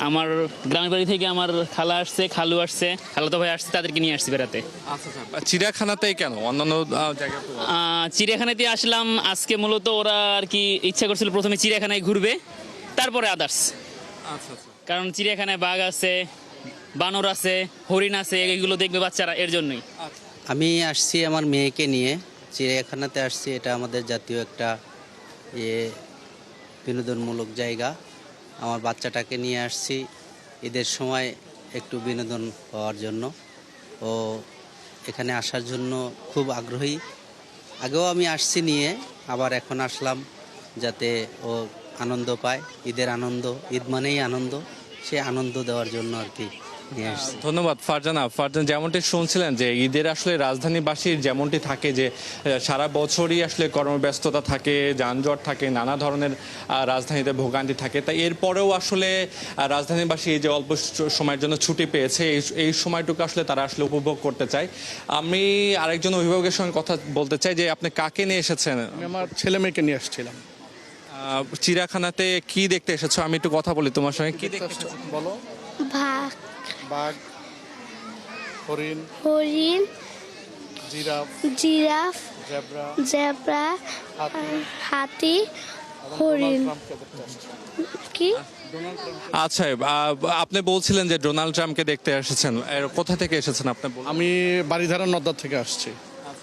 আমার গ্রামের বাড়ি থেকে আমার খালা আসছে, খালু আসছে, খালাতো ভাই আসছে, তাদেরকে নিয়ে আসছি বেড়াতে। আচ্ছা আচ্ছা, চিড়িয়াখানাতেই কেন, অন্যান্য জায়গায় তো? চিড়িয়াখানাতে আসলাম আজকে, মূলত ওরা আর কি ইচ্ছা করছিল প্রথমে চিড়িয়াখানায় ঘুরবে, তারপরে আদার্স। আচ্ছা আচ্ছা। কারণ চিড়িয়াখানায় বাঘ আছে, বানর আছে, হরিণ আছে, এগুলো দেখবে বাচ্চারা, এর জন্যই। আমি আসছি আমার মেয়েকে নিয়ে, চিড়িয়াখানাতে আসছি। এটা আমাদের জাতীয় একটা ইয়ে বিনোদনমূলক জায়গা। আমার বাচ্চাটাকে নিয়ে আসছি ঈদের সময় একটু বিনোদন পাওয়ার জন্য। ও এখানে আসার জন্য খুব আগ্রহী। আগেও আমি আসছি নিয়ে, আবার এখন আসলাম যাতে ও আনন্দ পায়। ঈদের আনন্দ, ঈদ মানেই আনন্দ, সে আনন্দ দেওয়ার জন্য আর কি নিয়ে আসছি। ধন্যবাদ ফারজানা। ফারজান, যেমনটি শুনছিলেন যে ঈদের আসলে রাজধানীবাসীর যেমনটি থাকে যে সারা বছরই আসলে কর্মব্যস্ততা থাকে, যানজট থাকে, নানা ধরনের রাজধানীতে ভোগান্তি থাকে, তাই এরপরেও আসলে রাজধানীবাসী এই যে অল্প সময়ের জন্য ছুটি পেয়েছে, এই সময়টুকু আসলে তারা আসলে উপভোগ করতে চায়। আমি আরেকজন অভিভাবকের সঙ্গে কথা বলতে চাই যে আপনি কাকে নিয়ে এসেছেন? আমি আমার ছেলে মেয়েকে নিয়ে আসছিলাম। চিড়িয়াখানাতে কি দেখতে এসেছো? আমি একটু কথা বলি তোমার সঙ্গে। কি দেখতে এসেছো? বলো। বাঘ, বাঘ, হরিণ, হরিণ, জিরাফ, জিরাফ, জেব্রা, জেব্রা, হাতি, হাতি, এবং হরিণ। ডোনাল্ড ট্রাম্পকে দেখতে আসছি। কি আচ্ছা, আপনি বলছিলেন যে ডোনাল্ড ট্রাম্পকে দেখতে এসেছেন। কোথা থেকে এসেছেন আপনি বলুন? আমি বাড়িধারা নদ্দা থেকে আসছি।